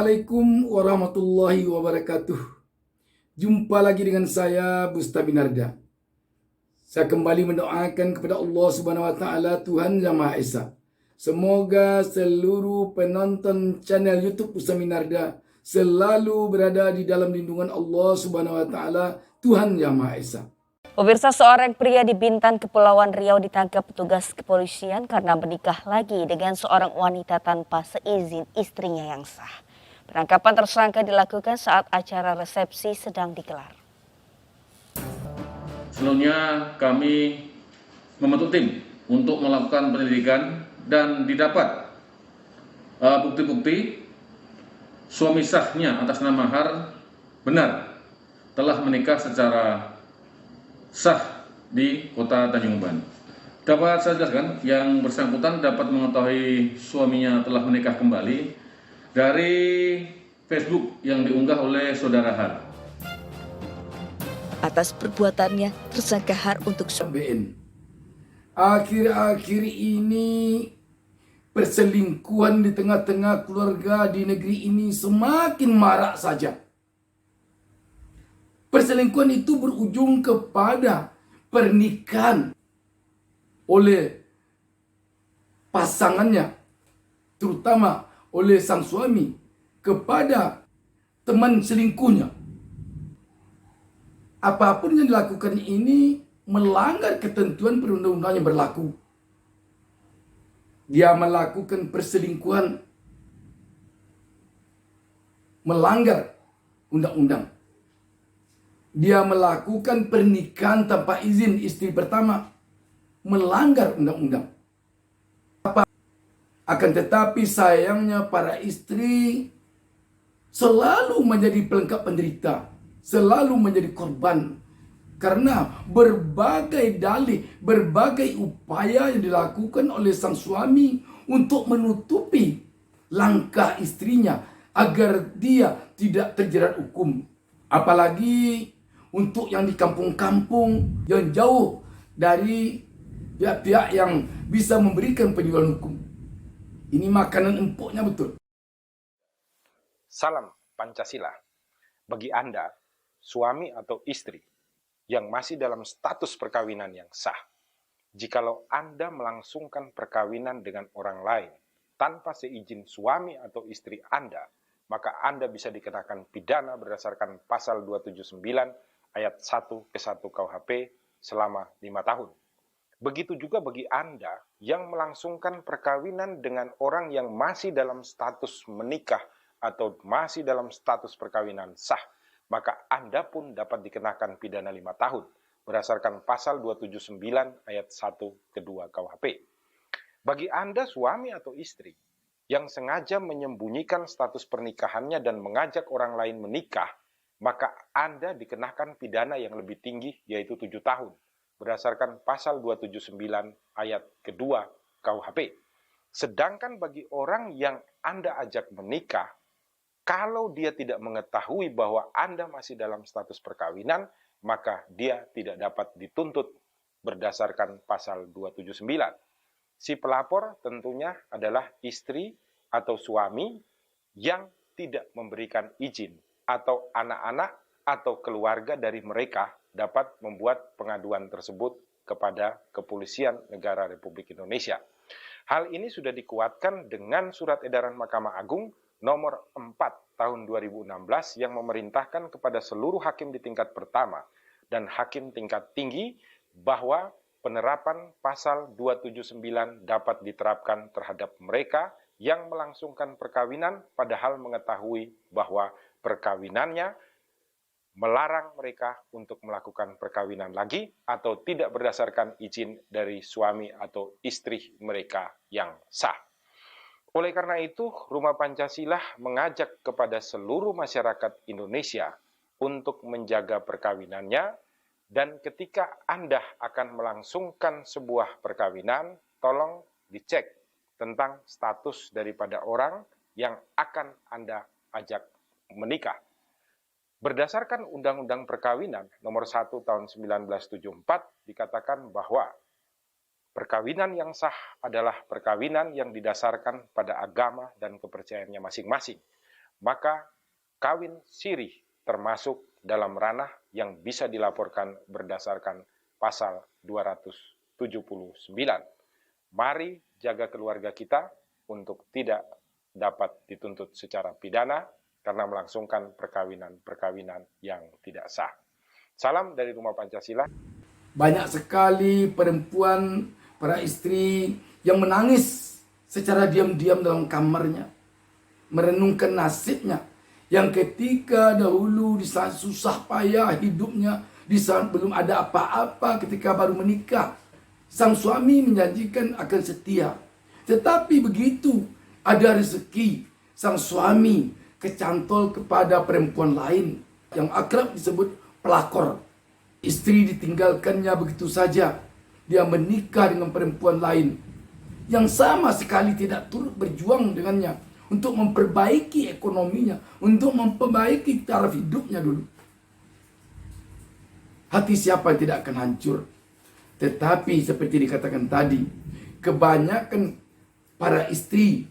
Assalamualaikum warahmatullahi wabarakatuh. Jumpa lagi dengan saya Busta Binarda. Saya kembali mendoakan kepada Allah Subhanahu wa taala, Tuhan Yang Maha Esa. Semoga seluruh penonton channel YouTube Busta Binarda selalu berada di dalam lindungan Allah Subhanahu wa taala, Tuhan Yang Maha Esa. Pemirsa, seorang pria di Bintan, Kepulauan Riau ditangkap petugas kepolisian karena menikah lagi dengan seorang wanita tanpa seizin istrinya yang sah. Penangkapan tersangka dilakukan saat acara resepsi sedang digelar. Sebelumnya kami membentuk tim untuk melakukan penyelidikan dan didapat bukti-bukti suami sahnya atas nama Har benar telah menikah secara sah di Kota Tanjung Uban. Dapat saya jelaskan, yang bersangkutan dapat mengetahui suaminya telah menikah kembali dari Facebook yang diunggah oleh saudara Har. Atas perbuatannya, tersangka Har untuk BN. Akhir-akhir ini perselingkuhan di tengah-tengah keluarga di negeri ini semakin marak saja. Perselingkuhan itu berujung kepada pernikahan oleh pasangannya, terutama oleh sang suami kepada teman selingkuhnya. Apapun yang dilakukan ini melanggar ketentuan perundang-undangan yang berlaku. Dia melakukan perselingkuhan, melanggar undang-undang. Dia melakukan pernikahan tanpa izin istri pertama, melanggar undang-undang. Akan tetapi sayangnya para istri selalu menjadi pelengkap penderita, selalu menjadi korban. Karena berbagai dalih, berbagai upaya yang dilakukan oleh sang suami untuk menutupi langkah istrinya agar dia tidak terjerat hukum. Apalagi untuk yang di kampung-kampung yang jauh dari pihak-pihak yang bisa memberikan penyuluhan hukum. Ini makanan empuknya betul. Salam Pancasila. Bagi Anda, suami atau istri yang masih dalam status perkawinan yang sah, jikalau Anda melangsungkan perkawinan dengan orang lain tanpa seizin suami atau istri Anda, maka Anda bisa dikenakan pidana berdasarkan pasal 279 ayat 1 ke 1 KUHP selama 5 tahun. Begitu juga bagi Anda yang melangsungkan perkawinan dengan orang yang masih dalam status menikah atau masih dalam status perkawinan sah, maka Anda pun dapat dikenakan pidana 5 tahun berdasarkan pasal 279 ayat 1 ke 2 KUHP. Bagi Anda suami atau istri yang sengaja menyembunyikan status pernikahannya dan mengajak orang lain menikah, maka Anda dikenakan pidana yang lebih tinggi, yaitu 7 tahun, berdasarkan pasal 279 ayat kedua KUHP. Sedangkan bagi orang yang Anda ajak menikah, kalau dia tidak mengetahui bahwa Anda masih dalam status perkawinan, maka dia tidak dapat dituntut berdasarkan pasal 279. Si pelapor tentunya adalah istri atau suami yang tidak memberikan izin, atau anak-anak atau keluarga dari mereka dapat membuat pengaduan tersebut kepada Kepolisian Negara Republik Indonesia. Hal ini sudah dikuatkan dengan Surat Edaran Mahkamah Agung nomor 4 tahun 2016 yang memerintahkan kepada seluruh hakim di tingkat pertama dan hakim tingkat tinggi bahwa penerapan pasal 279 dapat diterapkan terhadap mereka yang melangsungkan perkawinan padahal mengetahui bahwa perkawinannya melarang mereka untuk melakukan perkawinan lagi atau tidak berdasarkan izin dari suami atau istri mereka yang sah. Oleh karena itu, Rumah Pancasila mengajak kepada seluruh masyarakat Indonesia untuk menjaga perkawinannya, dan ketika Anda akan melangsungkan sebuah perkawinan, tolong dicek tentang status daripada orang yang akan Anda ajak menikah. Berdasarkan Undang-Undang Perkawinan nomor 1 tahun 1974 dikatakan bahwa perkawinan yang sah adalah perkawinan yang didasarkan pada agama dan kepercayaannya masing-masing. maka kawin sirih termasuk dalam ranah yang bisa dilaporkan berdasarkan pasal 279. Mari jaga keluarga kita untuk tidak dapat dituntut secara pidana karena melangsungkan perkawinan-perkawinan yang tidak sah. Salam dari Rumah Pancasila. Banyak sekali perempuan, para istri yang menangis secara diam-diam dalam kamarnya, merenungkan nasibnya, yang ketika dahulu di saat susah payah hidupnya, di saat belum ada apa-apa, ketika baru menikah, sang suami menjanjikan akan setia. Tetapi begitu ada rezeki, sang suami kecantol kepada perempuan lain yang akrab disebut pelakor. Istri ditinggalkannya begitu saja. Dia menikah dengan perempuan lain yang sama sekali tidak turut berjuang dengannya untuk memperbaiki ekonominya, untuk memperbaiki taraf hidupnya dulu. Hati siapa yang tidak akan hancur? Tetapi seperti dikatakan tadi, kebanyakan para istri,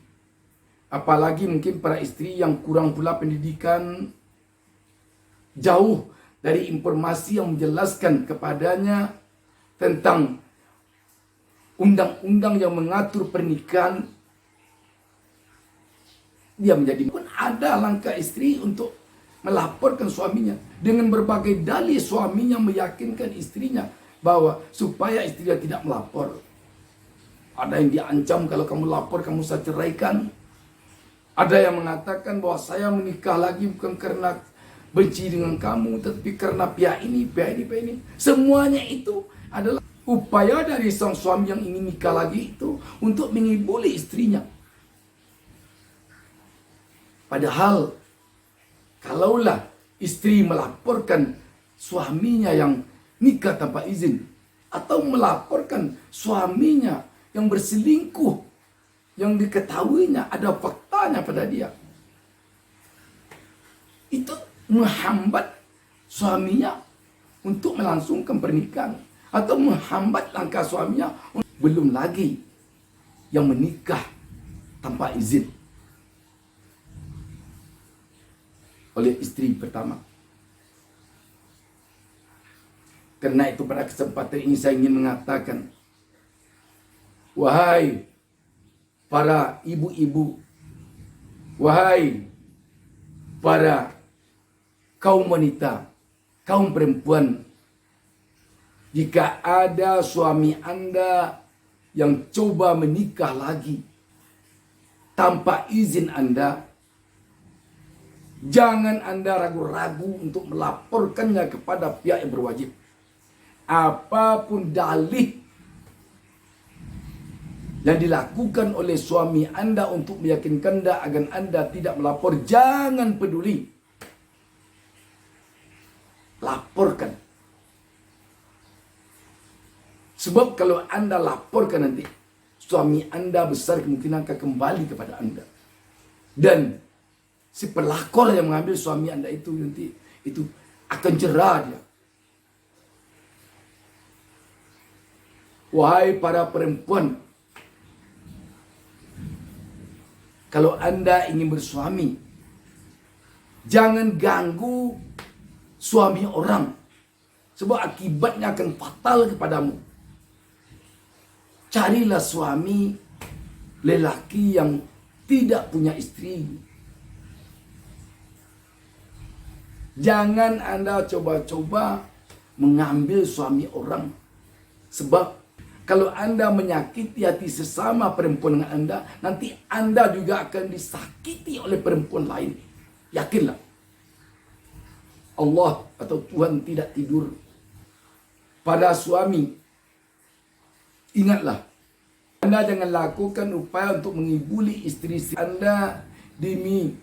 apalagi mungkin para istri yang kurang pula pendidikan, jauh dari informasi yang menjelaskan kepadanya tentang undang-undang yang mengatur pernikahan, dia menjadi pun ada langkah istri untuk melaporkan suaminya dengan berbagai dalih. Suaminya meyakinkan istrinya bahwa supaya istrinya tidak melapor. Ada yang diancam, kalau kamu lapor kamu saya ceraikan. Ada yang mengatakan bahwa saya menikah lagi bukan karena benci dengan kamu, tetapi karena pihak ini. Semuanya itu adalah upaya dari sang suami yang ingin nikah lagi itu untuk mengibuli istrinya. Padahal kalaulah istri melaporkan suaminya yang nikah tanpa izin, atau melaporkan suaminya yang berselingkuh, yang diketahuinya ada faktanya pada dia, itu menghambat suaminya untuk melangsungkan pernikahan, atau menghambat langkah suaminya. Belum lagi yang menikah tanpa izin oleh istri pertama. Karena itu pada kesempatan ini saya ingin mengatakan, wahai para ibu-ibu, wahai para kaum wanita, kaum perempuan, jika ada suami Anda yang coba menikah lagi tanpa izin Anda, jangan Anda ragu-ragu untuk melaporkannya kepada pihak yang berwajib. Apapun dalih yang dilakukan oleh suami Anda untuk meyakinkan Anda agar Anda tidak melapor, jangan peduli. Laporkan. Sebab kalau Anda laporkan nanti, suami Anda besar kemungkinan akan kembali kepada Anda. Dan si pelakor yang mengambil suami Anda itu nanti itu akan jera dia. Wahai para perempuan, kalau Anda ingin bersuami, jangan ganggu suami orang, sebab akibatnya akan fatal kepadamu. Carilah suami lelaki yang tidak punya istri. Jangan Anda coba-coba mengambil suami orang. Sebab kalau Anda menyakiti hati sesama perempuan dengan Anda, nanti Anda juga akan disakiti oleh perempuan lain. Yakinlah. Allah atau Tuhan tidak tidur. Pada suami, ingatlah, Anda jangan lakukan upaya untuk mengibuli istri Anda demi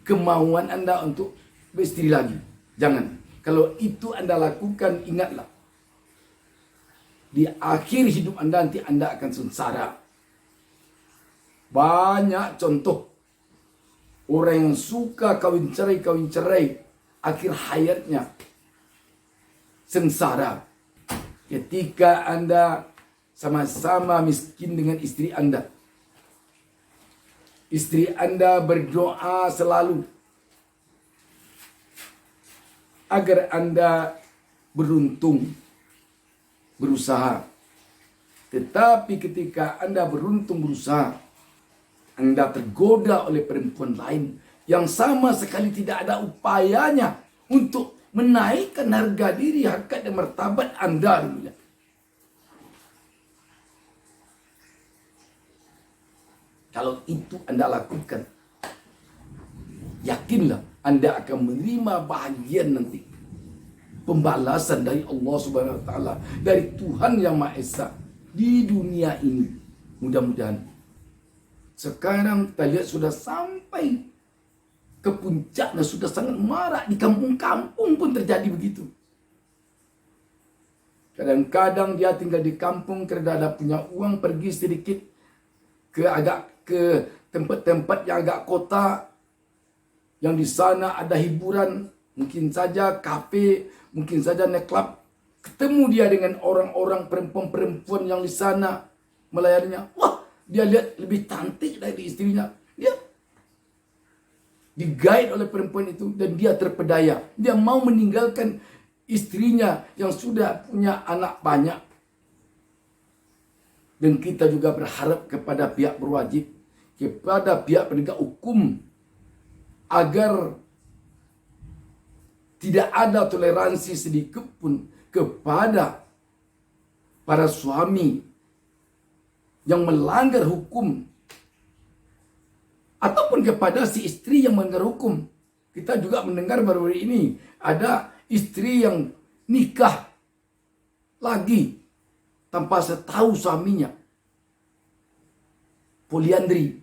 kemauan Anda untuk beristri lagi. Jangan. Kalau itu Anda lakukan, ingatlah, di akhir hidup Anda nanti Anda akan sengsara. Banyak contoh orang yang suka kawin cerai, akhir hayatnya sengsara. Ketika Anda sama-sama miskin dengan istri Anda, istri Anda berdoa selalu agar Anda beruntung berusaha. Tetapi ketika Anda beruntung berusaha, Anda tergoda oleh perempuan lain yang sama sekali tidak ada upayanya untuk menaikkan harga diri, harkat dan martabat Anda dulunya. Kalau itu Anda lakukan, yakinlah Anda akan menerima bahagian nanti. Pembalasan dari Allah Subhanahu wa taala, dari Tuhan Yang Maha Esa di dunia ini. Mudah-mudahan. Sekarang kita lihat sudah sampai ke puncaknya, sudah sangat marak. Di kampung-kampung pun terjadi begitu. Kadang-kadang dia tinggal di kampung karena ada punya uang, pergi sedikit ke tempat-tempat yang agak kota, yang di sana ada hiburan, mungkin saja kafe, mungkin saja nightclub. Ketemu dia dengan orang-orang perempuan-perempuan yang di sana melayaninya. Wah, dia lihat lebih cantik dari istrinya. Dia digait oleh perempuan itu dan dia terpedaya. Dia mau meninggalkan istrinya yang sudah punya anak banyak. Dan kita juga berharap kepada pihak berwajib, kepada pihak penegak hukum, agar tidak ada toleransi sedikit pun kepada para suami yang melanggar hukum ataupun kepada si istri yang melanggar hukum. Kita juga mendengar baru-baru ini ada istri yang nikah lagi tanpa setahu suaminya. Poliandri.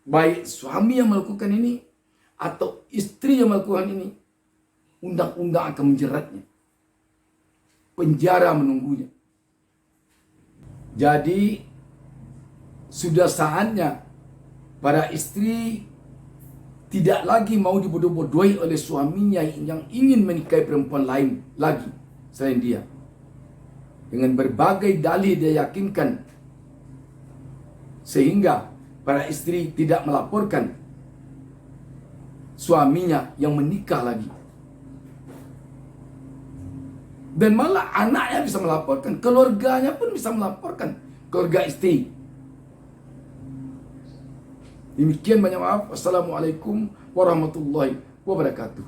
Baik suami yang melakukan ini atau istri yang melakukan ini, undang-undang akan menjeratnya. Penjara menunggunya. Jadi sudah saatnya para istri tidak lagi mau dibodoh-bodohi oleh suaminya yang ingin menikahi perempuan lain lagi selain dia. Dengan berbagai dalih dia yakinkan, sehingga para istri tidak melaporkan suaminya yang menikah lagi. Dan malah anaknya bisa melaporkan, keluarganya pun bisa melaporkan, keluarga istri. Demikian, banyak maaf. Wassalamualaikum warahmatullahi wabarakatuh.